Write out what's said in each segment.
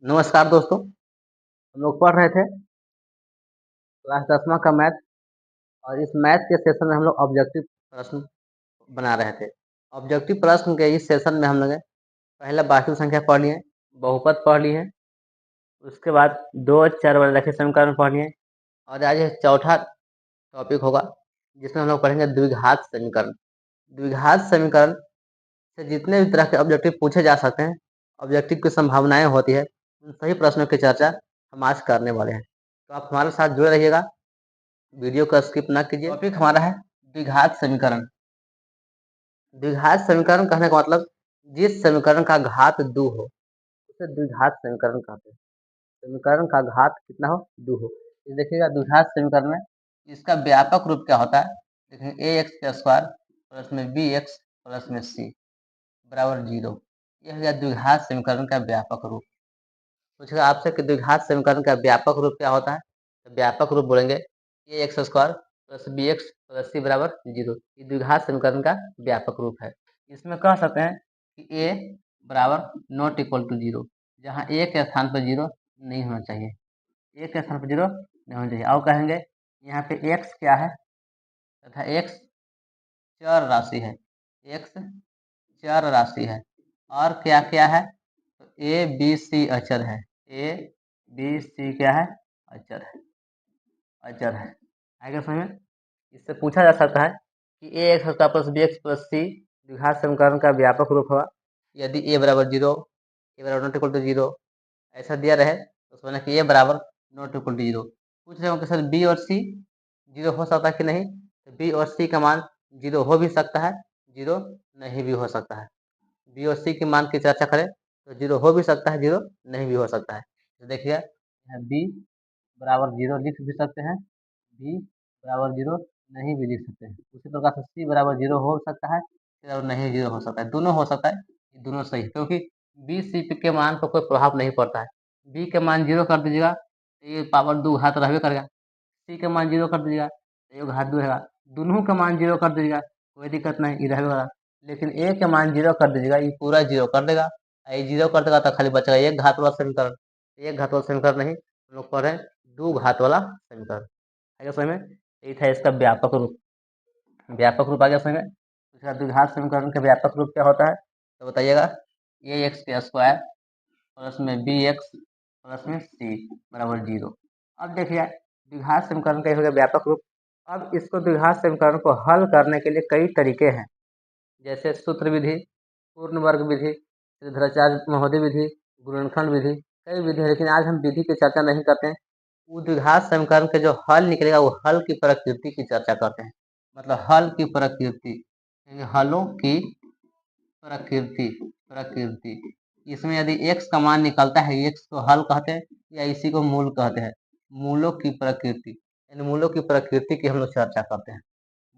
नमस्कार दोस्तों, हम लोग पढ़ रहे थे क्लास 10वां का मैथ और इस मैथ के सेशन में हम लोग ऑब्जेक्टिव प्रश्न बना रहे थे। ऑब्जेक्टिव प्रश्न के इस सेशन में हम लोग पहले वास्तविक संख्या पढ़ लिए, बहुपद पढ़ लिए, उसके बाद 2 चर वाले रैखिक समीकरण पढ़ लिए और आज चौथा टॉपिक होगा जिसमें हम लोग पढ़ेंगे द्विघात समीकरण। द्विघात समीकरण से जितने भी तरह के ऑब्जेक्टिव पूछे जा सकते हैं, ऑब्जेक्टिव की संभावनाएं होती है, उन सभी प्रश्नों की चर्चा हम आज करने वाले हैं। तो आप हमारे साथ जुड़े रहिएगा, वीडियो को स्किप ना कीजिए। टॉपिक हमारा है द्विघात समीकरण। द्विघात समीकरण कहने का मतलब जिस समीकरण का घात 2 हो उसे द्विघात समीकरण कहते हैं। समीकरण का घात कितना हो? 2 हो। ये देखिएगा द्विघात समीकरण में इसका व्यापक रूप क्या होता है? देखेंगे ए एक्स का स्क्वायर प्लस में बी एक्स प्लस में सी बराबर 0। यह हो गया द्विघात समीकरण का व्यापक रूप। पूछेगा आपसे कि द्विघात समीकरण का व्यापक रूप क्या होता है? तो व्यापक रूप बोलेंगे a x square plus b x plus c बराबर 0। ये द्विघात समीकरण का व्यापक रूप है। इसमें कह सकते हैं कि ए बराबर नॉट इक्वल टू 0, जहाँ ए के स्थान पर 0 नहीं होना चाहिए। ए के स्थान पर 0 नहीं होना चाहिए। और कहेंगे यहाँ पे एक्स क्या है तथा एक्स चर राशि है। एक्स चर राशि है और क्या क्या है? तो ए बी सी अचर है। ए बी सी क्या है? अचर है। अचर है। आगे समझ में इससे पूछा जा सकता है कि a x square plus b x plus c द्विघात समीकरण का व्यापक रूप होगा यदि ए बराबर 0, ए बराबर नॉट इक्वल टू 0 ऐसा दिया रहे तो समझना कि ए बराबर नॉट इक्वल टू 0। पूछ रहे हो कि सर बी और सी 0 हो सकता है कि नहीं? तो बी और सी का मान 0 हो भी सकता है, 0 नहीं भी हो सकता है। बी और सी के मान की चर्चा करें तो 0 हो भी सकता है, 0 नहीं भी हो सकता है। तो देखिए यहाँ बी बराबर 0 लिख भी सकते हैं, बी बराबर 0 नहीं भी लिख सकते हैं। उसी प्रकार से सी बराबर 0 हो सकता है और नहीं 0 हो सकता है, दोनों हो सकता है। दोनों सही, क्योंकि बी सी के मान पर कोई प्रभाव नहीं पड़ता है। बी के मान 0 कर दीजिएगा तो ये पावर 2 घात रहबे करेगा। सी के मान 0 कर दीजिएगा तो ये घात 2 रहेगा। दोनों का मान 0 कर दीजिएगा कोई दिक्कत नहीं, ये रहेगा। लेकिन ए के मान 0 कर दीजिएगा, ये पूरा 0 कर देगा। ये 0 कर देगा तो खाली बचेगा एक घात वाला समीकरण। एक घात वाला समीकरण नहीं, हम लोग पढ़ रहे हैं 2 घात वाला समीकरण। आगे समझ में यही था इसका व्यापक रूप। व्यापक रूप आगे समझ में इसका द्विघात समीकरण का व्यापक रूप क्या होता है तो बताइएगा ए एक्स के स्क्वायर प्लस में बी एक्स प्लस में सी बराबर 0। अब देखिए द्विघात समीकरण का हो गया व्यापक रूप। अब इसको द्विघात समीकरण को हल करने के लिए कई तरीके हैं, जैसे सूत्र विधि, पूर्ण वर्ग विधि, श्रीधराचार्य महोदय विधि, गुणनखंड विधि, कई विधि है। लेकिन आज हम विधि की चर्चा नहीं करते हैं। वो द्विघात समीकरण के जो हल निकलेगा वो हल की प्रकृति की चर्चा करते हैं। मतलब हल की प्रकृति, हलों की प्रकृति। प्रकृति इसमें यदि x का मान निकलता है, x को हल कहते हैं या इसी को मूल कहते हैं। मूलों की प्रकृति, इन मूलों की प्रकृति की हम लोग चर्चा करते हैं।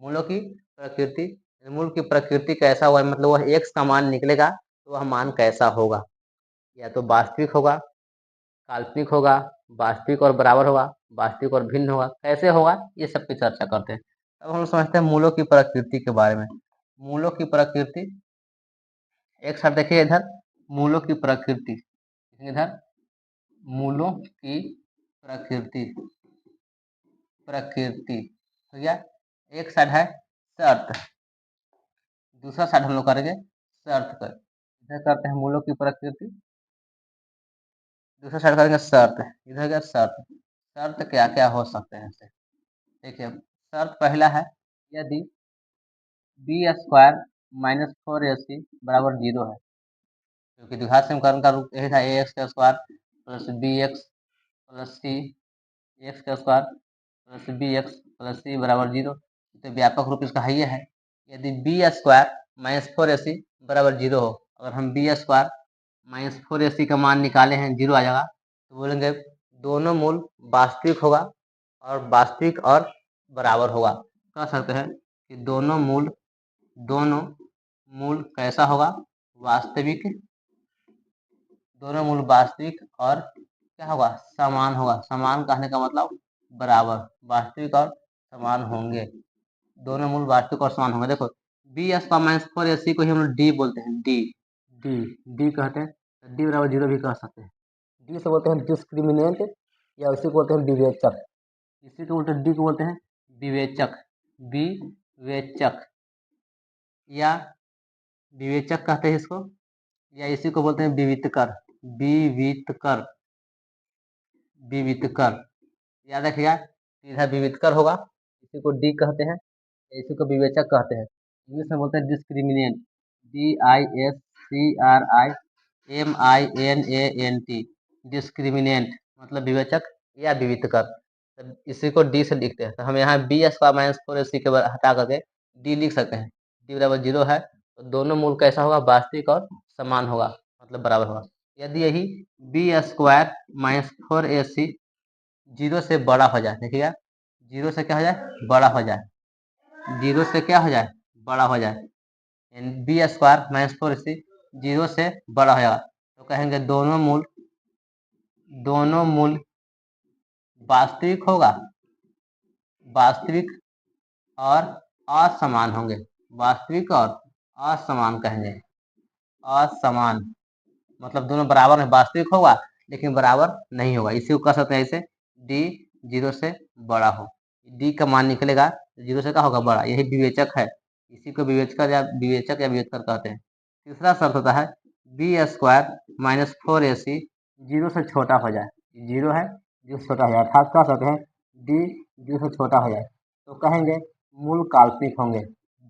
मूलों की प्रकृति, मूल की प्रकृति कैसा हुआ, मतलब वह x का मान निकलेगा तो वह मान कैसा होगा? या तो वास्तविक होगा, काल्पनिक होगा, वास्तविक और बराबर होगा, वास्तविक और भिन्न होगा, कैसे होगा, ये सब की चर्चा करते हैं। अब हम समझते हैं मूलों की प्रकृति के बारे में। मूलों की प्रकृति एक साथ देखिए इधर, मूलों की प्रकृति, इधर मूलों की प्रकृति। प्रकृति हो गया। एक साइड है शर्त, दूसरा साइड हम लोग करेंगे शर्त कर। इधर करते हैं मूलों की प्रकृति, दूसरा साइड करेंगे शर्त। इधर क्या शर्त? शर्त क्या क्या हो सकते हैं इससे देखिए। शर्त पहला है यदि बी स्क्वायर माइनस 4ac बराबर 0 है, क्योंकि द्विघात समीकरण का रूप यही था ए एक्स का square plus b x plus c, x का square plus b x plus c बराबर 0। तो व्यापक रूप इसका है ये है यदि बी स्क्वायर माइनस 4ac बराबर 0 हो। अगर हम बी स्क्वायर माइनस 4ac का मान निकाले हैं 0 आ जाएगा, तो बोलेंगे दोनों मूल वास्तविक होगा और वास्तविक और बराबर होगा। कह सकते हैं कि दोनों मूल कैसा होगा? वास्तविक। दोनों मूल वास्तविक और क्या होगा? समान होगा। समान कहने का मतलब बराबर, वास्तविक और समान होंगे। दोनों मूल वास्तविक और समान होंगे। देखो बी स्क्वायर माइनस 4ac को ही हम लोग डी बोलते हैं, डी डी डी कहते हैं। डी बराबर 0 भी कह सकते हैं। डी से बोलते हैं डिस्क्रिमिनेंट, या उसी को बोलते हैं विवेचक। इसी को बोलते हैं, डी को बोलते हैं विवेचक, विवेचक या विवेचक कहते हैं इसको, या इसी को बोलते हैं विवितकर, विवितकर, विवितकर। याद रखिएगा, इधर विवितकर होगा, इसी को डी कहते हैं, इसी को विवेचक कहते हैं। इंग्लिश में बोलते हैं डिस्क्रिमिनेंट, DISCRIMINANT, डिस्क्रिमिनेंट मतलब विवेचक या विवितकर। तो इसी को डी से लिखते हैं, तो हम यहाँ बी स्क्वायर माइनस 4AC के हटा करके डी लिख सकते हैं। डी बराबर 0 है, तो दोनों मूल कैसा होगा, वास्तविक और समान होगा, मतलब बराबर होगा। यदि यही बी स्क्वायर माइनस 4AC 0 से बड़ा हो जाए, देखिएगा 0 से क्या हो जाए, बड़ा हो जाए, 0 से क्या हो जाए, बड़ा हो जाए, बी स्क्वायर माइनस 4AC 0 से बड़ा हो जाएगा, तो कहेंगे दोनों मूल वास्तविक होगा, वास्तविक और असमान होंगे, वास्तविक और असमान कहेंगे, असमान मतलब दोनों बराबर में, वास्तविक होगा लेकिन बराबर नहीं होगा। इसी को कह सकते हैं ऐसे, डी 0 से बड़ा हो, डी का मान निकलेगा 0 से क्या होगा, बड़ा, यही विवेचक है। इसी को विवेचक या विवेचकर कहते हैं। तीसरा शर्त होता है बी स्क्वायर माइनस 4AC 0 से छोटा हो जाए, 0 है 0 से छोटा हो जाए, अर्थात कह सकते हैं डी 0 से छोटा हो जाए, तो कहेंगे मूल काल्पनिक होंगे,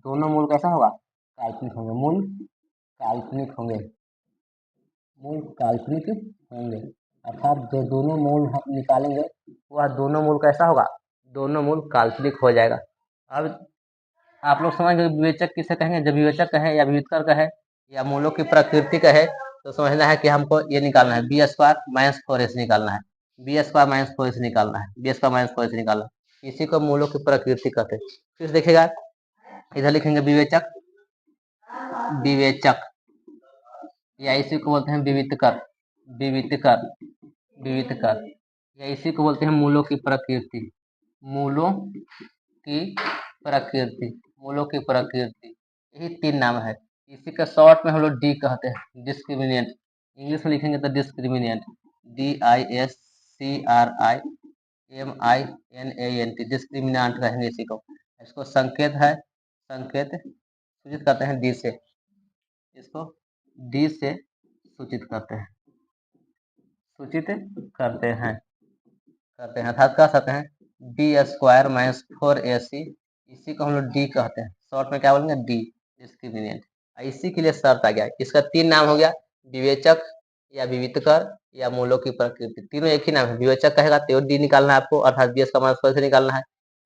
दोनों मूल कैसा होगा, काल्पनिक होंगे, मूल काल्पनिक होंगे, मूल काल्पनिक होंगे, अर्थात जो दोनों मूल हम निकालेंगे वह दोनों मूल कैसा होगा, दोनों मूल काल्पनिक हो जाएगा। अब आप लोग समझ गए विवेचक किसे कहेंगे, जब विवेचक कहे या विविधकर कहे या मूलों की प्रकृति कहे, तो समझना है कि हमको ये निकालना है, बी स्क्वायर माइनस 4AC निकालना है, बी स्क्वायर माइनस 4AC निकालना है, बी स्क्वायर माइनस 4AC निकालना है। इसी को मूलों की प्रकृति कहते हैं। फिर देखिएगा इधर लिखेंगे विवेचक, विवेचक या इसी को बोलते हैं विविधकर, विविधकर, विविधकर या इसी को बोलते हैं मूलों की प्रकृति, मूलों की प्रकृति, मूलों की प्रकृति, यही 3 नाम है। इसी का शॉर्ट में हम लोग डी कहते हैं, डिस्क्रिमिनेंट। इंग्लिश में लिखेंगे तो डिस्क्रिमिनेंट, DISCRIMINANT, डिस्क्रिमिनेंट कहेंगे इसी को। इसको संकेत है, संकेत सूचित करते हैं डी से, इसको डी से सूचित करते हैं, सूचित करते हैं, अर्थात कह सकते हैं डी स्क्वायर माइनस 4AC, इसी को हम लोग डी कहते हैं, शॉर्ट में क्या बोलेंगे, डी, डिस्क्रिमिनेंट। इसी के लिए शर्त आ गया, इसका 3 नाम हो गया, विवेचक या विविधकर या मूलों की प्रकृति, तीनों एक ही नाम है। विवेचक कहेगा तो डी निकालना है आपको, अर्थात बी का माइनस 4 से निकालना है।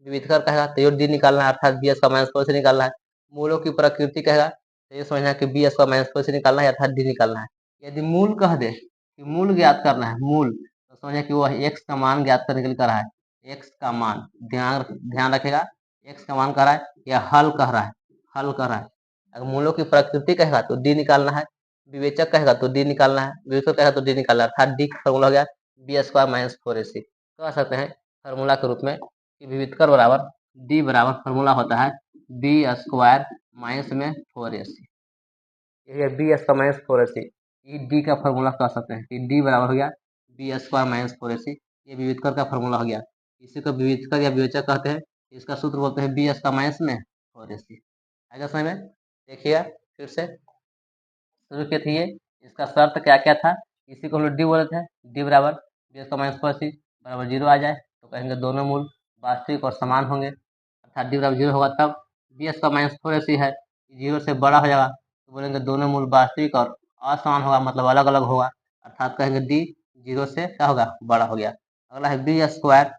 विविधकर कहेगा तो डी निकालना है, अर्थात बी का माइनस 4 से निकालना है। मूलों की प्रकृति कहेगा तो ये समझना है कि बी का माइनस 4 से निकालना है, अर्थात डी निकालना है। यदि मूल कह दे कि मूल ज्ञात करना है, मूल, तो समझे कि वह एक्स का मान ज्ञात करने के लिए कर रहा है, एक्स का मान, ध्यान रखेगा, एक्स का मान कह रहा है या हल कह रहा है, हल कह रहा है। अगर मूलों की प्रकृति कहेगा तो डी निकालना है, विवेचक कहेगा तो डी निकालना है, विवेचक कहेगा तो डी निकालना है, अर्थात डी का फॉर्मूला हो गया बी स्क्वायर माइनस 4AC। कह सकते हैं फॉर्मूला के रूप में कि विविधकर बराबर डी बराबर फॉर्मूला होता है बी स्क्वायर माइनस में 4AC, ये बी स्क्वायर माइनस 4AC, ये डी का फॉर्मूला कह सकते हैं कि डी बराबर हो गया बी स्क्वायर माइनस 4AC, ये विविधकर का फॉर्मूला हो गया। इसी को विविधकर या विवेचक कहते हैं, इसका सूत्र बोलते हैं बी स्क्वायर माइनस में 4AC। आएगा समझ में? देखिए फिर से शुरू किए थे, ये इसका शर्त क्या क्या था, इसी को हम लोग डी बोले थे, डी बराबर बी स्क्वायर माइनस 4AC बराबर 0 आ जाए तो कहेंगे दोनों मूल वास्तविक और समान होंगे, अर्थात डी बराबर 0 होगा तब बी स्क्वायर माइनस 4AC है, 0 से बड़ा हो जाएगा तो बोलेंगे दोनों मूल वास्तविक और असमान होगा, मतलब अलग अलग होगा, अर्थात कहेंगे डी 0 से क्या होगा, बड़ा हो गया। अगला है बी स्क्वायर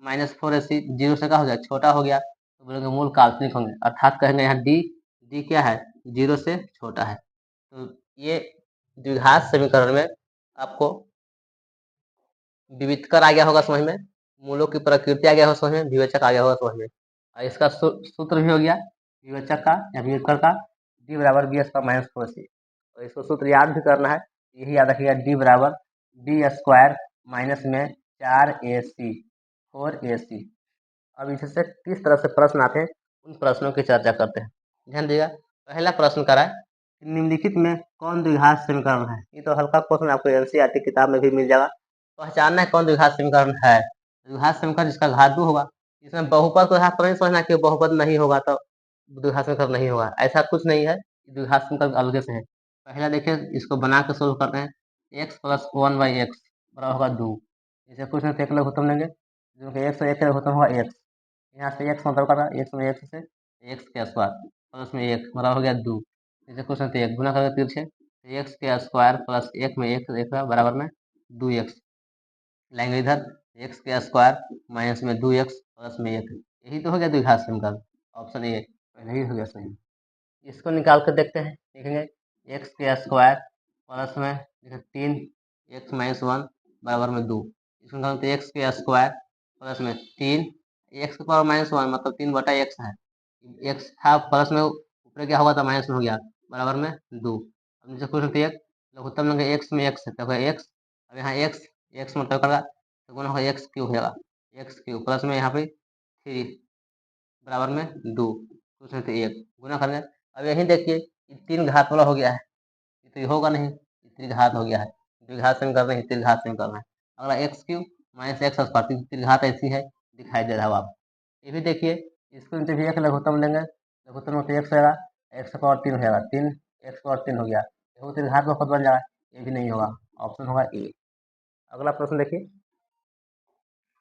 माइनस 4AC 0 से क्या हो गया, छोटा हो गया, तो बोलेंगे मूल काल्पनिक होंगे, अर्थात कहेंगे यहाँ डी क्या है, 0 से छोटा है। तो ये द्विघात समीकरण में आपको विविधकर आ गया होगा समझ में, मूलों की प्रकृति आ गया होगा समझ में, विवेचक आ गया होगा समझ में, और इसका सूत्र भी हो गया विवेचक का या विवेचकर का, डी बराबर बी स्क्वायर माइनस 4AC। और इसको सूत्र याद भी करना है, यही याद रखिएगा, डी बराबर बी स्क्वायर माइनस में 4AC 4AC। अब इससे किस तरह से प्रश्न आते हैं उन प्रश्नों की चर्चा करते हैं, ध्यान दीजिएगा। पहला प्रश्न करा है निम्नलिखित में कौन द्विघात समीकरण है, ये तो हल्का क्वेश्चन आपको NCERT किताब में भी मिल जाएगा, पहचानना है कौन द्विघात समीकरण है। द्विघात समीकरण जिसका घात 2 होगा। इसमें बहुपद को हाथ पर नहीं समझना कि बहुपद नहीं होगा तो द्विघात समीकरण नहीं होगा, ऐसा कुछ नहीं है। द्विघात समीकरण अलग से है। पहला देखिए, इसको बना के सोल्व करते हैं। एक्स प्लस 1/x बराबर होगा 2। इसे कुछ नहीं तो एक लघुत्तम लेंगे, जो कि एक्स से एक लघुत्तम होगा एक्स। यहाँ से एक्स मतलब करना, एक्स में एक्स से एक्स के स्क्वायर प्लस में एक बराबर हो गया 2। इसे कुछ नहीं तो एक गुना करके तिरछे, एक्स के स्क्वायर प्लस एक में एक बराबर में 2x लाएंगे इधर। एक्स के स्क्वायर माइनस में 2x प्लस में 1, यही तो हो गया द्विघात समीकरण। ऑप्शन ए पहले ही हो गया सही। इसको निकाल कर देखते हैं, देखेंगे एक्स के स्क्वायर प्लस में 3 एक्स माइनस 1 बराबर में 2। इसको निकालते एक्स के स्क्वायर प्लस में 3 एक्स के पावर माइनस 1 मतलब 3/x है। एक्स था प्लस में, ऊपर क्या होगा था माइनस में हो गया बराबर में 2। अब नीचे कुछ नहीं एक लघुत्तम लेंगे, एक्स में एक्स है तो एक्स। अब यहाँ एक्स एक्स मतलब करेगा तो गुना होगा एक्स क्यूब हो जाएगा, एक्स क्यूब प्लस में यहाँ पे 3 बराबर में 2, कुछ नहीं तो एक गुना करेंगे। अब यही देखिए 3 घात वाला हो गया है, तो ये होगा नहीं, त्रिघात हो गया है। द्विघात समीकरण नहीं, त्रिघात समीकरण है। अगला x cube minus x square, त्रिघात ऐसी है दिखाई दे रहा है आप। ये भी देखिए, इसको भी एक लघुत्तम लेंगे, लघुत्तम में तो एक्स रहेगा, एक्स पावर 3 हो जाएगा, 3 एक्स पावर 3 हो गया, वो त्रिघात में खुद बन जाएगा, ये भी नहीं होगा। ऑप्शन होगा ए। अगला प्रश्न देखिए,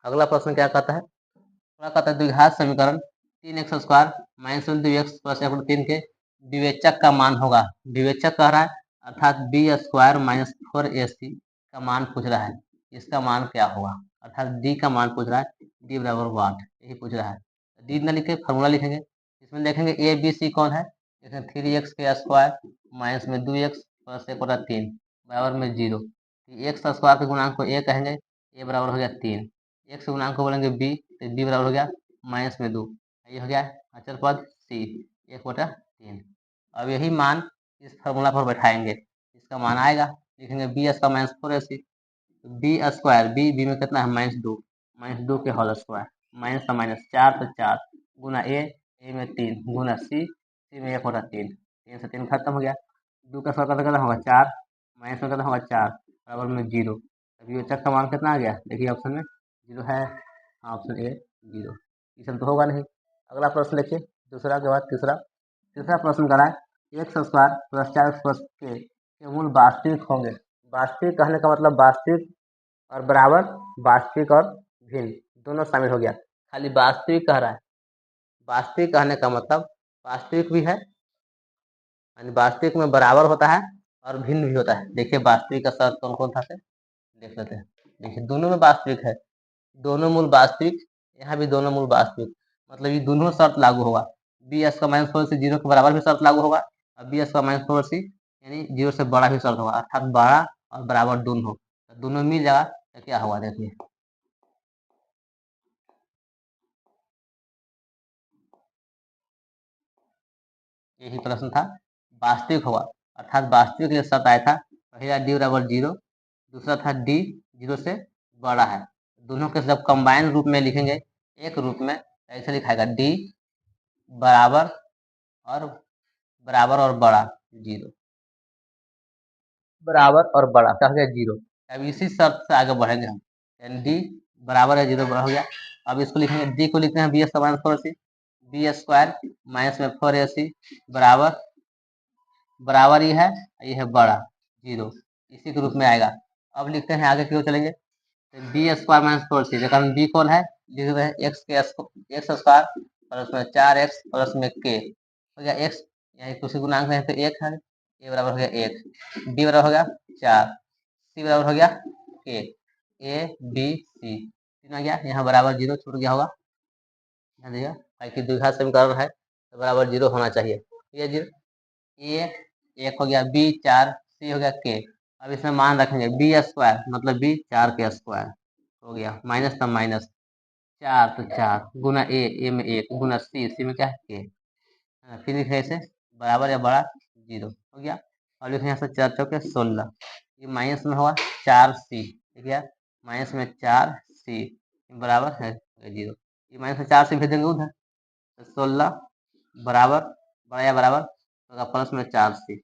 अगला प्रश्न क्या कहता है, अगला कहता है द्विघात समीकरण 3x square minus 2x plus 3 के विवेचक का मान होगा। विवेचक कह रहा है अर्थात बी स्क्वायर माइनस 4ac का मान पूछ रहा है, इसका मान क्या होगा, अर्थात डी का मान पूछ रहा है, डी बराबर वाट यही पूछ रहा है। डी न लिखे फॉर्मूला लिखेंगे, इसमें देखेंगे ए बी सी कौन है, देखें 3x के स्क्वायर माइनस में 2x प्लस 3 बराबर में 0। एक्स स्क्वायर के गुणांक को ए कहेंगे, ए बराबर हो गया 3, एक्स के गुणांक को बोलेंगे बी, तो बी बराबर हो गया माइनस में 2, ये हो गया अचल पद सी 1/3। अब यही मान इस फॉर्मूला पर बैठाएंगे, इसका मान आएगा, लिखेंगे b square minus 4ac, b square b में कितना है -2 के होल स्क्वायर माइनस का माइनस 4 तो 4 गुना ए में 3 गुना सी में 1/3, 3 से 3 खत्म हो गया, 2 का स्क्वायर कितना होगा 4 माइनस में कितना होगा 4 बराबर में 0। अभी विवेचक का मान कितना आ गया, देखिए ऑप्शन में 0 है, ऑप्शन ए 0, इसमें तो होगा नहीं। अगला प्रश्न देखिए, दूसरा के बाद तीसरा प्रश्न करा है x square plus 4x plus के मूल वास्तविक होंगे। वास्तविक कहने का मतलब वास्तविक और बराबर, वास्तविक और भिन्न दोनों शामिल हो गया, खाली वास्तविक कह रहा है। वास्तविक कहने का मतलब वास्तविक भी है, यानी वास्तविक में बराबर होता है और भिन्न भी होता है। देखिए वास्तविक का शर्त कौन कौन था से देख लेते हैं। देखिए दोनों में वास्तविक है, दोनों मूल वास्तविक, यहाँ भी दोनों मूल वास्तविक, मतलब ये दोनों शर्त लागू होगा। बी एस का माइनस 4 से 0 के बराबर भी शर्त लागू होगा, और बी एस का माइनस 4 से यानी 0 से बड़ा भी शर्त होगा, अर्थात बड़ा और बराबर दोनों, तो दोनों मिल जाएगा तो क्या होगा देखिए। यही प्रश्न था, वास्तविक होगा, अर्थात वास्तविक ये शर्त आया था, पहला डी बराबर 0, दूसरा था डी 0 से बड़ा है। दोनों के जब कंबाइन रूप में लिखेंगे एक रूप में, ऐसे लिखाएगा डी बराबर और बड़ा 0, बराबर और बड़ा क्या हो गया 0। अब इसी शर्त से आगे बढ़ेंगे हम, यानी डी बराबर है 0 बड़ा हो गया। अब इसको लिखेंगे, डी को लिखते हैं b S minus 4ac, b square minus में 4ac बराबर ही है, ये है बड़ा 0, इसी के रूप में आएगा। अब लिखते हैं आगे क्यों चलेंगे, बी स्क्वायर माइनस 4c, कारण बी कौन है, लिख रहे हैं एक्स स्क्वायर प्लस में 4x प्लस में के हो गया एक्स, यहाँ कुछ गुणांक है तो 1 है, ए बराबर हो गया 1, बी बराबर हो गया 4, सी बराबर हो गया के, ए बी सी तीन आ गया, यहाँ बराबर 0 छूट गया होगा, ध्यान दिया कि द्विघात समीकरण है तो बराबर 0 होना चाहिए, ये 0 ए 1 हो गया, बी 4, सी हो गया के। अब इसमें मान रखेंगे बी स्क्वायर मतलब बी 4 के स्क्वायर हो गया, माइनस का माइनस 4 तो 4 गुना ए में 1 गुना सी में क्या है के, फिर लिखे इसे बराबर या बड़ा 0 हो गया। और लिखे यहाँ से 4 चौके 16, ये माइनस में होगा 4c, ठीक है, माइनस में 4c बराबर है 0, ये माइनस में 4 से भेजेंगे उधर, तो 16 बराबर बड़ा या बराबर होगा प्लस में 4c,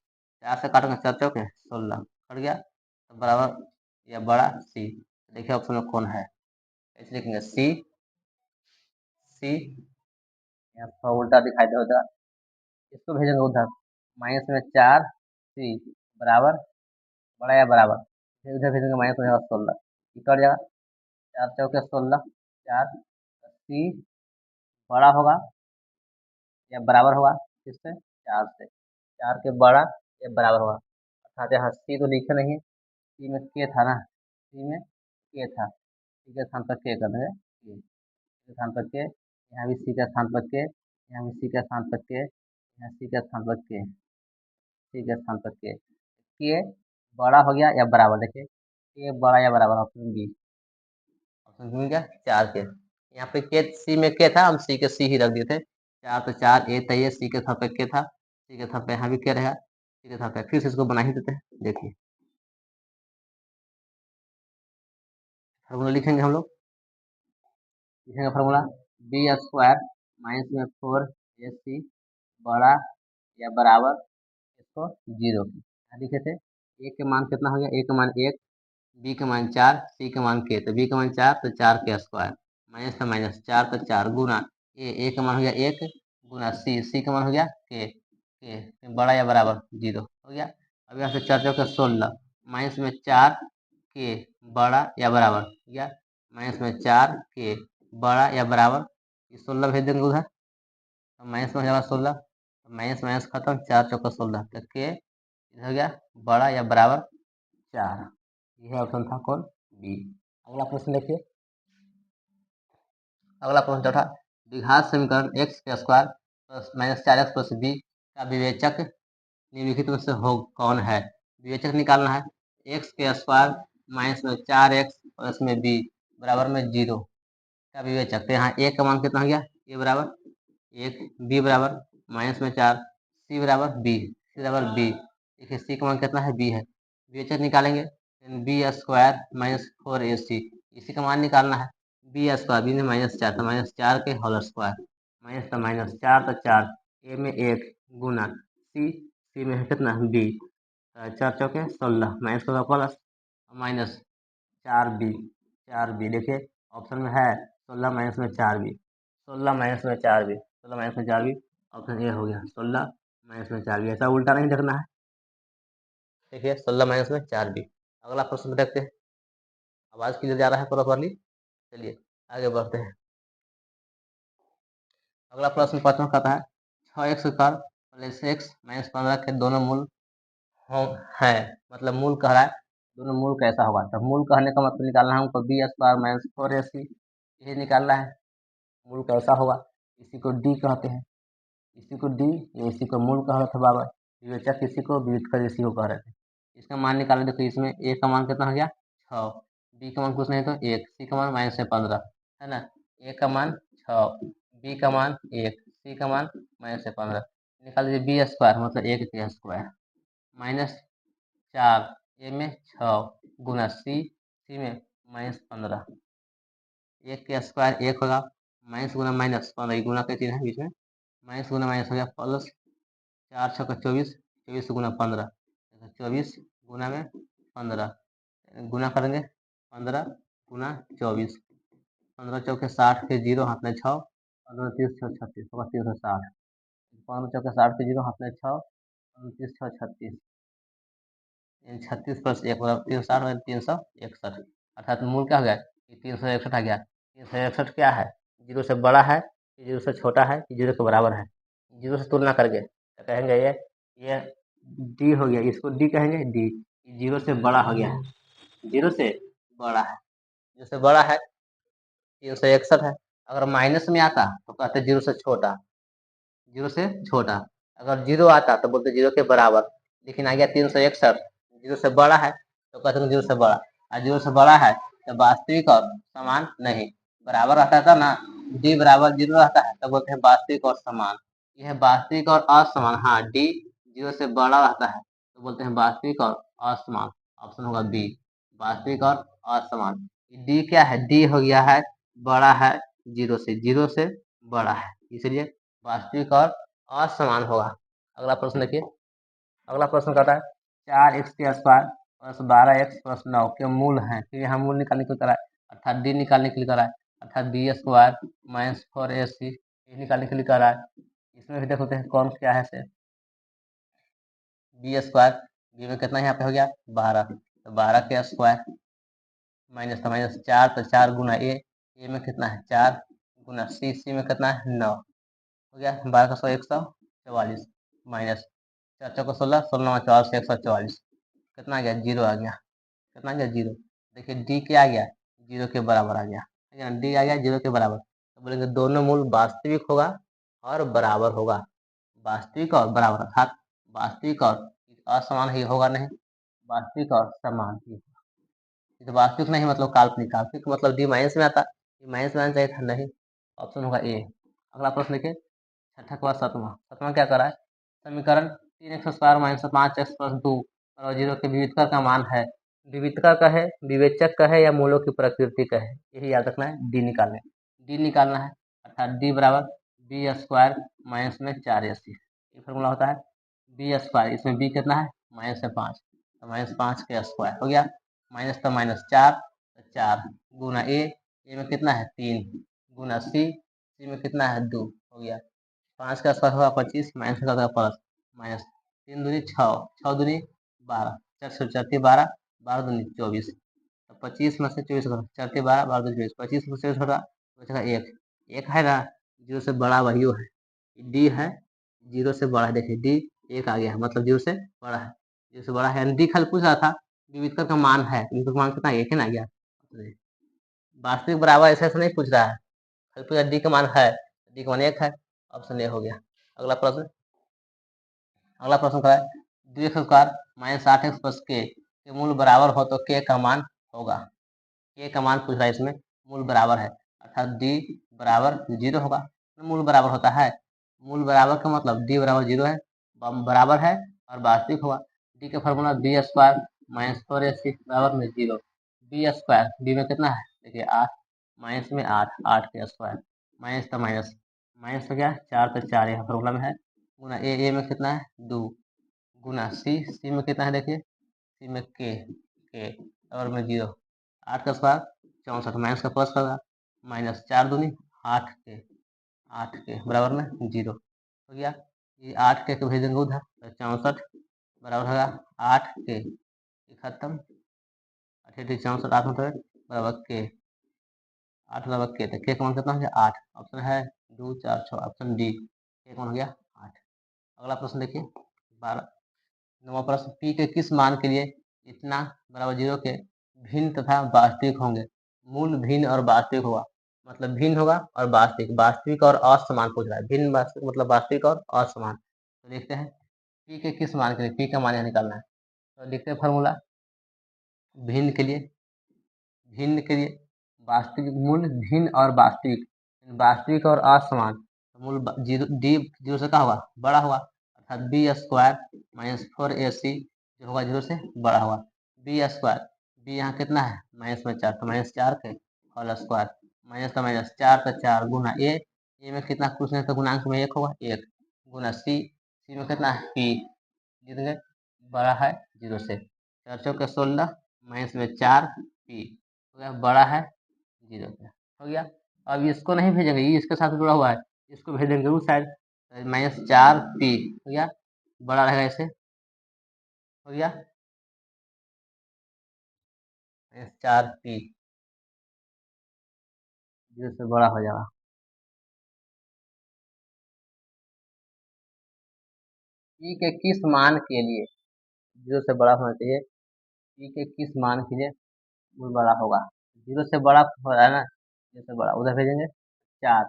4 से काटेंगे 4 चौके 16 कट गया, तो बराबर या बड़ा सी। देखिए ऑप्शन में कौन है, ऐसे लिखेंगे सी, सी यहाँ पर उल्टा दिखाई देगा, इसको भेजेंगे उधर, माइनस में 4 सी बराबर, बड़ा या बराबर, फिर उधर भेजेंगे माइनस में 16, कट जाएगा, 4 चौके 16, 4 सी बड़ा होगा या बराबर होगा किससे, 4 से, 4 के बड़ा या बराबर होगा, अर्थात यहाँ सी तो लिखे नहीं है, सी में के था ना, सी में के था, सी के स्थान पर के कर देंगे, के स्थान पर के, यहाँ भी सी का स्थान पर के, यहाँ भी सी का स्थान पर के, यहाँ सी का स्थान पर के, सी के स्थान पर के बड़ा हो गया या बराबर, देखिए के बड़ा या बराबर, ऑप्शन बी, ऑप्शन बी क्या 4 के, यहाँ पे के सी में के था, हम सी के सी ही रख दिए थे, 4 तो 4 ए तय सी के स्थान पर के था, सी के स्थान पर यहाँ भी के रहेगा, सी के स्थान पर फिर से इसको बना ही देते हैं, देखिए फार्मूला लिखेंगे हम लोग, लिखेंगे फार्मूला बी स्क्वायर माइनस में 4 ए सी बड़ा या बराबर इसको 0 की, लिखे थे ए के मान कितना हो गया, ए का मान 1, बी का मान 4, सी का मान के, तो बी का मान 4 तो 4 के स्क्वायर, माइनस तो माइनस 4 तो 4 गुना ए का मान हो गया 1 गुना सी का मान हो गया के बड़ा या बराबर 0 हो गया। अब यहाँ से 4 चौके 16, माइनस में 4 के बड़ा या बराबर हो गया, माइनस में 4 के बड़ा या बराबर, ये 16 भेज देंगे उधर, तो माइनस में हो जाएगा 16, माइनस माइनस खत्म, 4 चौका 16, तो के इधर हो गया बड़ा या बराबर 4, यह ऑप्शन था कौन, बी। अगला प्रश्न देखिए, अगला प्रश्न चौथा, द्विघात समीकरण एक्स के स्क्वायर प्लस माइनस 4x प्लस बी का विवेचक निम्नलिखित में से हो कौन है, विवेचक निकालना है, एक्स के स्क्वायर माइनस में 4x प्लस में बी बराबर में 0 का विवेचक, तो यहाँ ए का मान कितना हो गया, ए बराबर 1, बी बराबर माइनस में 4, सी बराबर बी, सी बराबर बी, देखिए सी का मान कितना है, बी है, विवेचक निकालेंगे, बी स्क्वायर माइनस 4ac, इसी का मान निकालना है, बी स्क्वायर, बी में माइनस 4 तो माइनस 4 के होल स्क्वायर, माइनस तो माइनस 4 तो 4, ए में 1 गुना सी में है कितना बी, 4 चौके 16, माइनस का प्लस माइनस 4b देखिए ऑप्शन में है 16 माइनस में 4b, 16 माइनस में 4b, 16 माइनस में 4b, ऑप्शन ए हो गया 16 माइनस में 4b, ऐसा उल्टा नहीं देखना है, देखिए 16 माइनस में 4b। अगला प्रश्न देखते हैं, आवाज क्लियर जा रहा है प्रॉपरली, चलिए आगे बढ़ते हैं। अगला प्रश्न पांचवा कहता है 6x square plus x minus 15 के दोनों मूल है, मतलब मूल कह रहा है, दोनों मूल कैसा होगा, तो मूल कहने का मतलब निकालना है हमको बी स्क्वायर माइनस 4ac, ये निकालना है, मूल कैसा होगा, इसी को डी कहते हैं, इसी को डी, इसी को मूल कह रहे थे बाबा, विवेचक इसी को, विवेचक इसी को कह रहे थे, इसका मान निकालना, देखो इसमें ए का मान कितना हो गया 6, बी का मान कुछ नहीं तो 1, सी का मान माइनस 15 है ना, ए का मान 6, बी का मान 1, सी का मान माइनस 15, निकाल दीजिए बी स्क्वायर मतलब 1 के स्क्वायर माइनस 4 ए में 6 गुना सी में माइनस 15, 1 के स्क्वायर 1 होगा, माइनस गुना माइनस 15 गुना का चिन्ह है बीच में, माइनस गुना माइनस हो गया प्लस, 4 6 का 24, 24 गुना 15, 24 गुना में 15, गुना करेंगे 15 गुना 24, 15 चौके 60 के 0 हाथ में 6, 15 30 6 36 होगा 360, 15 चौके 60 के 0 हाथ में 6, 29 6 36, 36 प्लस 1 बराबर 360, 361, अर्थात मूल क्या हो गया, 361 आ गया, 361 क्या है, जीरो से बड़ा है, जीरो से छोटा है, जीरो के बराबर है, जीरो से तुलना करके तो कहेंगे ये डी हो गया, इसको डी कहेंगे, डी जीरो से बड़ा हो गया है, जीरो से बड़ा है, जीरो से बड़ा है 361 है, अगर माइनस में आता तो कहते जीरो से छोटा, जीरो से छोटा, अगर जीरो आता तो बोलते जीरो के बराबर, लेकिन आ गया 361, जीरो से बड़ा है तो कहते हैं जीरो से बड़ा, और जीरो से बड़ा है तो वास्तविक और समान नहीं, बराबर रहता था ना, डी बराबर जीरो रहता है तो बोलते हैं वास्तविक और समान, यह वास्तविक और असमान, हाँ डी जीरो से बड़ा रहता है तो बोलते हैं वास्तविक और असमान, ऑप्शन होगा बी, वास्तविक और असमान, डी क्या है, डी हो गया है बड़ा है जीरो से बड़ा है, इसलिए वास्तविक और असमान होगा। अगला प्रश्न देखिए, अगला प्रश्न कहता है 4x के स्क्वायर प्लस 12x प्लस 9 के मूल हैं। फिर यहाँ मूल निकालने के लिए करा है, अर्थात डी निकालने के लिए करा है, अर्थात बी स्क्वायर माइनस 4ac ये निकालने के लिए करा है। इसमें भी देखते हैं कौन क्या है से बी स्क्वायर, बी में कितना यहाँ पे हो गया 12, तो 12 के स्क्वायर माइनस तो माइनस 4, तो 4 गुना ए में कितना है 4 गुना सी में कितना है 9 हो गया, 12 का 100 144 माइनस 4 चौका 16, 16 4 से 144 कितना आ गया 0 आ गया, कितना आ गया 0। देखिए डी क्या आ गया 0 के बराबर आ गया, ठीक है ना, डी आ गया 0 के बराबर। तो बोलेंगे दोनों मूल वास्तविक होगा और बराबर होगा, वास्तविक और बराबर, अर्थात वास्तविक और असमान ही होगा नहीं, वास्तविक और समान ही। तो वास्तविक नहीं मतलब काल्पनिक, काल्पनिक मतलब डी माइनस में आता, डी माइनस में आना चाहिए था, नहीं, ऑप्शन होगा ए। अगला प्रश्न देखिए छठा के बाद सातवां, सातवां क्या करा है, समीकरण 3x square minus 5x plus 2 और 0 के विविधकर का मान है, विविधकर का है, विवेचक का है या मूलों की प्रकृति का है, यही याद रखना है, डी निकालना है, अर्थात डी बराबर बी स्क्वायर माइनस में 4ac, ये फॉर्मूला होता है बी स्क्वायर, इसमें बी कितना है माइनस है 5, तो माइनस 5 के स्क्वायर हो गया, माइनस तो माइनस 4, तो 4 गुना ए में कितना है 3 गुना सी में कितना है 2 हो गया, 5 का स्क्वायर होगा 25 माइनस का होगा प्लस माइनस 3 दूनी 6, 6 दूनी 12, 4 से 4 12, 12 दूनी 24, तो 25 में से 24 होगा 4 12, 12 दूनी 24, 25 में से 24 होगा बचेगा 1, 1 है ना, 0 से बड़ा वही है, डी है 0 से बड़ा है, देखिए डी 1 आ गया मतलब 0 से बड़ा है, 0 से बड़ा है, डी खाली पूछ रहा था विविधकर का मान है, विविधकर का मान कितना 1 है ना, गया वास्तविक बराबर ऐसे ऐसे नहीं पूछ रहा है, खाली पूछा डी का मान है, डी का मान 1 है, ऑप्शन ए हो गया। अगला प्रश्न, अगला प्रश्न क्या है, 2x square minus 8x plus के मूल बराबर हो तो के का मान होगा, के का मान पूछ रहा है, इसमें मूल बराबर है, अर्थात डी बराबर 0 होगा, मूल बराबर होता है, मूल बराबर का मतलब डी बराबर 0 है, बराबर है और वास्तविक होगा, डी का formula B square minus 4ac बराबर में 0, बी स्क्वायर बी में कितना है देखिए 8 माइनस में 8, 8 के स्क्वायर माइनस तो माइनस, माइनस हो गया 4 तो 4 यहाँ फॉर्मूला में है, गुना ए में कितना है 2 गुना सी में कितना है देखिए सी में के और में 0, 8 का स्क्वायर 64 माइनस का प्लस होगा माइनस 4 दूनी 8 के, 8 के बराबर में 0 हो गया, ये 8 के भेजेंगे उधर तो 64 बराबर होगा 8 के, खत्म 68 64 8 मतलब बराबर के, 8 बराबर के, तो के का मान कितना हो गया 8, ऑप्शन है 2 4 6, ऑप्शन डी के का मान हो गया 8। अगला प्रश्न देखिए 12 नवा प्रश्न, पी के किस मान के लिए इतना बराबर 0 के भिन्न तथा वास्तविक होंगे, मूल भिन्न और वास्तविक होगा, मतलब भिन्न होगा और वास्तविक, वास्तविक और असमान पूछ रहा है, भिन्न वास्तविक मतलब वास्तविक और असमान, तो देखते हैं पी के किस मान के लिए, पी का मान यहाँ निकालना है, तो लिखते हैं फॉर्मूला भिन्न के लिए, भिन्न के लिए वास्तविक मूल भिन्न और वास्तविक, वास्तविक और असमान, तो मूल डी 0 से क्या होगा बड़ा होगा, अर्थात बी स्क्वायर माइनस 4ac जो होगा 0 से बड़ा होगा, बी स्क्वायर बी यहाँ कितना है माइनस में 4, तो माइनस 4 के होल स्क्वायर माइनस तो माइनस 4 तो 4 गुना ए में कितना कुछ नहीं तो गुणांक में 1 होगा 1 गुना सी में कितना है पी, जितने बड़ा है 0 से, 4 चौके 16 माइनस में 4 पी हो गया, बड़ा है 0 पे हो गया। अब इसको नहीं भेजेंगे, ये इसके साथ जुड़ा हुआ है, इसको भेजेंगे उस साइड, माइनस 4 पी हो गया, बड़ा रहेगा ऐसे हो गया माइनस 4 पी 0 से बड़ा हो जाएगा, पी के किस मान के लिए 0 से बड़ा होना चाहिए, पी के किस मान के लिए वो बड़ा होगा, 0 से बड़ा हो रहा है ना, 0 से बड़ा उधर भेजेंगे 4,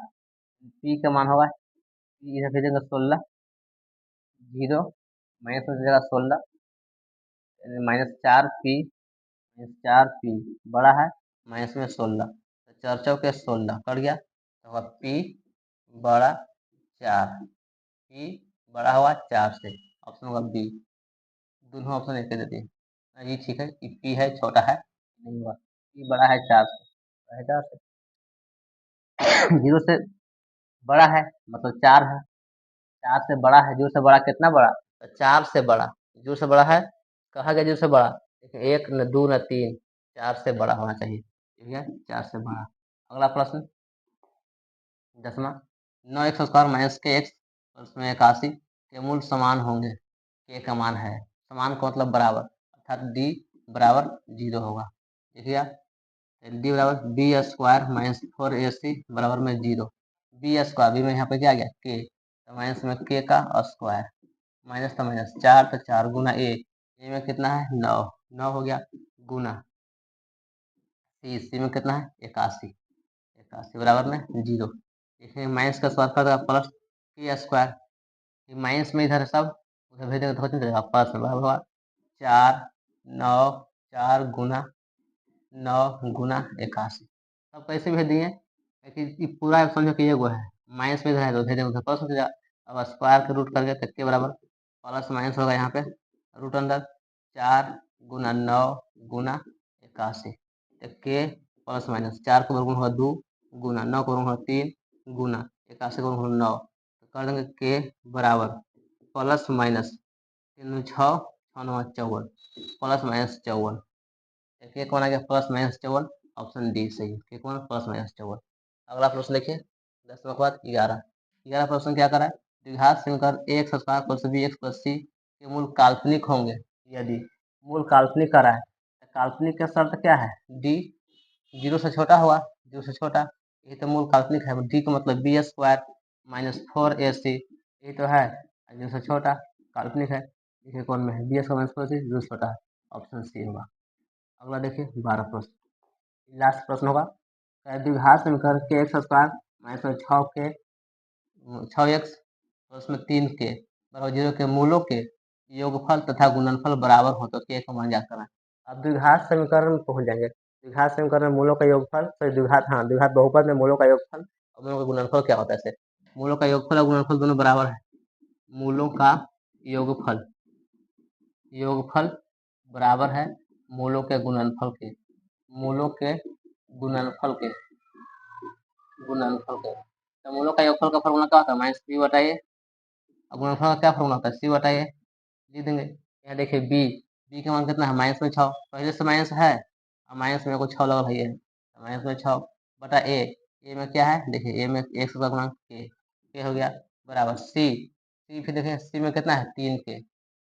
पी का मान होगा पी इधर भेजेंगे 16, 0 माइनस में जगह 16 माइनस 4 पी माइनस 4 पी बड़ा है माइनस में 16, तो 4 चौके 16 कट गया, तो होगा पी बड़ा 4, पी बड़ा हुआ 4 से, ऑप्शन होगा बी, दोनों ऑप्शन एक दे दिए, ये ठीक है, पी है छोटा है नहीं हुआ, पी बड़ा है 4 से, बड़ा है 4 से 0 से बड़ा है मतलब 4 है, 4 से बड़ा है, 0 से बड़ा कितना बड़ा, तो 4 से बड़ा, 0 से बड़ा है, कहा गया 0 से बड़ा देखिए 1 न 2 न 3, 4 से बड़ा होना चाहिए, ठीक है, 4 से बड़ा। अगला प्रश्न 10वां, 9x स्क्वायर माइनस के एक्स उसमें 81 के मूल समान होंगे, के का मान है, समान का मतलब बराबर, अर्थात डी बराबर 0 होगा, देखिए डी बराबर बी स्क्वायर माइनस 4ac बराबर में 0, बी स्क्वायर बी में यहाँ पे क्या आ गया के, तो माइनस में के का स्क्वायर, माइनस तो माइनस 4 तो 4 गुना ए में कितना है 9, 9 हो गया, गुना सी में कितना है 81, 81 बराबर में 0, देखिए माइनस का स्क्वायर कर प्लस के स्क्वायर, माइनस में इधर सब उधर भेज देंगे तो कितना चलेगा प्लस में, बराबर होगा 4 9 4 गुना 9 गुना 81, अब कैसे भेज दिए कि पूरा समझो कि ये वो है, माइनस में इधर है तो भेज देंगे उधर प्लस हो जाएगा, अब स्क्वायर के रूट करके तक के बराबर प्लस माइनस होगा यहाँ पे रूट अंदर 4 गुना 9 गुना 81, के प्लस माइनस 4 का वर्गमूल होगा 2 गुना 9 का वर्गमूल होगा 3 गुना 81 का वर्गमूल 9, तो कर देंगे के बराबर प्लस माइनस 3 6 6 54 प्लस माइनस 54, के कौन आ गया प्लस माइनस 54, ऑप्शन डी सही है, के कौन प्लस माइनस 54। अगला प्रश्न देखिए 10वां के बाद 11 प्रश्न क्या करा है, द्विघात समीकरण x square plus b x plus c के मूल काल्पनिक होंगे, यदि मूल काल्पनिक करा है तो काल्पनिक का शर्त क्या है, डी 0 से छोटा हुआ, 0 से छोटा, ये तो मूल काल्पनिक है, डी का मतलब बी स्क्वायर माइनस 4ac ये तो है 0 से छोटा काल्पनिक है, देखिए कौन में है बी स्क्वायर माइनस 4ac 0 से छोटा है, ऑप्शन सी होगा। अगला देखिए 12 प्रश्न, लास्ट प्रश्न होगा, द्विघात समीकरण के एक्स स्क्वायर माइनस 6x उसमें 3 के बराबर 0 के मूलों के योगफल तथा गुणनफल बराबर हो तो के का मान ज्ञात करना है। अब द्विघात समीकरण में पहुंच जाएंगे, द्विघात समीकरण में मूलों का योगफल, सॉरी द्विघात, हाँ द्विघात बहुपद में मूलों का योगफल और मूलों का गुणनफल क्या होता है, ऐसे मूलों का योगफल और गुणनफल दोनों बराबर है, मूलों का योगफल योगफल बराबर है मूलों के गुणनफल के, मूलों के गुणनफल के गुणनफल के, तो मूलों का योगफल का फॉर्मूला क्या होता है माइनस बी बटा ए, अब गुणनफल का क्या फॉर्मूला होता है सी बटा ए, लिख देंगे। यहाँ देखिए बी का मान कितना है माइनस में 6, पहले से माइनस है और माइनस में को 6 लगा भैया, माइनस में 6 बटा ए में क्या है देखिए ए में एक्स का गुणा के हो गया बराबर सी फिर देखिए सी में कितना है 3 के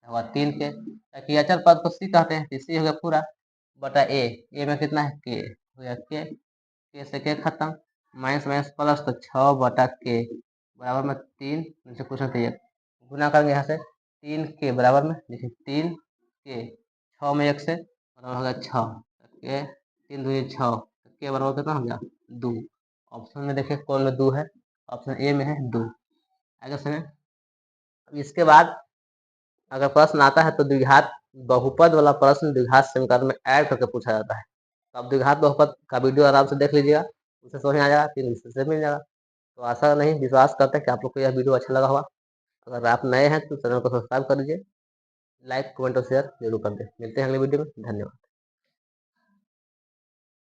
होगा 3 के, ताकि अचर पद को सी कहते हैं, सी हो गया पूरा बटा ए में कितना है के हो गया के से के खत्म, माइनस माइनस प्लस तो 6 बटा के बराबर में 3 नीचे क्वेश्चन तैयार, गुना करेंगे यहाँ से 3 के बराबर में देखिए 3 के 6 में 1 से बराबर हो गया 6 के 3 2 6 के बराबर कितना हो गया 2, ऑप्शन में देखिए कौन में 2 है, ऑप्शन ए में है 2, आगे समय। इसके बाद अगर प्रश्न आता है तो द्विघात बहुपद वाला प्रश्न द्विघात समीकरण में ऐड करके पूछा जाता है, तो आप द्विघात बहुपद का वीडियो आराम से देख लीजिएगा, उसे समझ में आ जाएगा, 3 से मिल जाएगा। तो आशा नहीं विश्वास करते हैं कि आप लोग को यह वीडियो अच्छा लगा होगा, अगर आप नए हैं तो चैनल को सब्सक्राइब कर लीजिए, लाइक कमेंट और शेयर जरूर कर दें। मिलते हैं अगले वीडियो में, धन्यवाद।